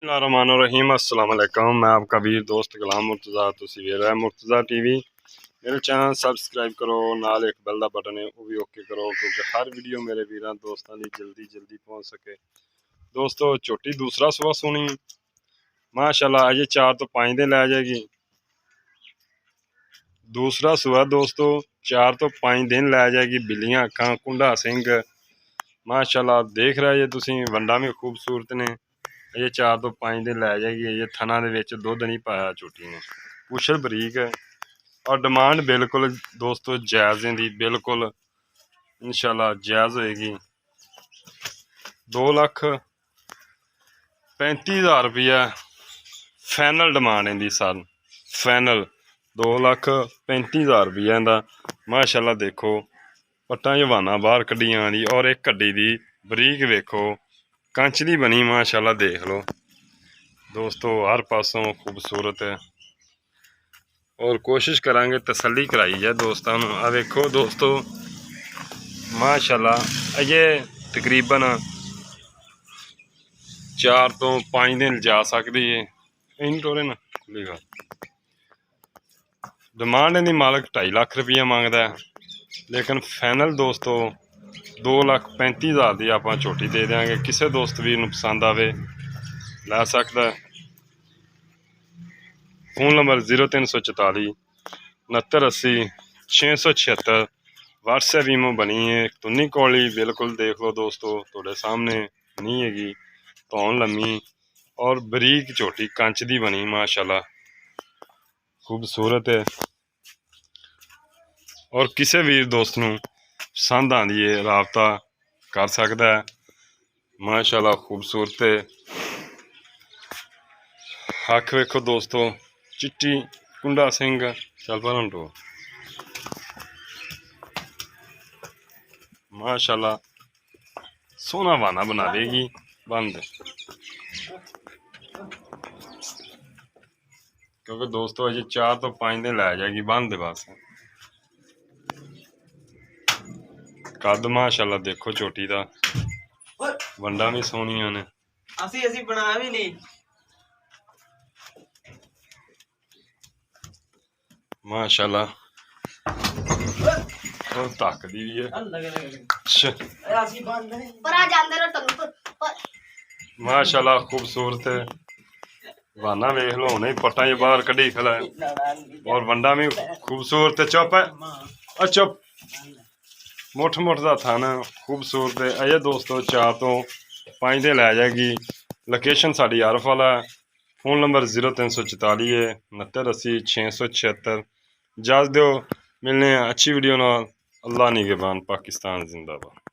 रहीम अस्सलाम वालेकुम। मैं आपका वीर दोस्त गुलाम मुर्तज़ा। तुसी वेख रहे मुर्तज़ा टीवी। मेरे चैनल सबसक्राइब करो, नाल एक बेल दा बटन है वो भी ओके करो, क्योंकि हर वीडियो मेरे वीरां दोस्तां दी जल्दी पहुंच सके। दोस्तों झोटी दूसरा सुबह सुनी माशाल्लाह, अजे 4 तो 5 दिन लै जाएगी। दूसरा सुबह दोस्तों 4 तो 5 दिन लै जाएगी। बिल्लियां अखां कुंडा सिंह माशाल्लाह देख रहे जे तुसी, वंडा भी खूबसूरत ने। ये 4 तो 5 दिन लै जाएगी। ये थना दे विच दुध नहीं पाया झोटी ने, पुछल बरीक है और डिमांड बिल्कुल दोस्तों जायज़ दी, बिल्कुल इंशाल्लाह जायज़ होएगी। 2,35,000 रुपया फाइनल डिमांड इनकी सन, फाइनल 2,35,000 रुपया इंदा। माशाल्लाह देखो पट्टा जवाना बाहर कड्डियां दी, और एक कड्डी दी बरीक वेखो कंच दी बनी माशाल्लाह देख लो दोस्तों, हर पासों खूबसूरत है। और कोशिश करांगे तसल्ली कराई जाए दोस्तों। आ वेखो दोस्तों माशाल्लाह, अजे तकरीबन 4 तो 5 दिन जा सकती है। इन टोरे ना खुली गल डिमांड इनकी मालिक 2.5 लाख रुपया मंगता है, लेकिन फाइनल दोस्तों 2,35,000 की आप झोटी दे देंगे। किसी दोस्त वीर नूं पसंद आवे लै सकता है। Phone number 0344 6980 676। व्हाट्सएप ईमो बनी है तुन्नी कौली, बिल्कुल देख लो दोस्तों थोड़े सामने नहीं हैगी। धौन लम्मी और बरीक झोटी कंच दी बनी माशाल्लाह खूबसूरत है। और किसी वीर दोस्त नूं पसंद आंदी है राबता कर सकता है। माशाल्लाह खूबसूरत है। अख वेखो दोस्तों चिट्टी कुंडा सिंह चल पर माशाल्लाह सोना वाना बना देगी बंद, क्योंकि दोस्तों अजे 4 तो 5 दिन लै जाएगी बंद। बस कद माशाल्लाह देखो चोटी का, वंडा भी सोहनियां ने। माशाल्लाह तकदी भी है माशाल्लाह खूबसूरत है। वाना वेख लो नहीं पट्टा ही बाहर कड़ी खला है, और वंडा भी खूबसूरत है। चुप है चुप मुठ का थाना खूबसूरत है। अजे दोस्तों 4 तो 5 दिन लै जाएगी। लोकेशन साड़ी आरफ वाला है। Phone number 0344 6980 676। इजाज़त दो, मिलने अच्छी वीडियो नाल। अल्लाह निगहबान, पाकिस्तान जिंदाबाद।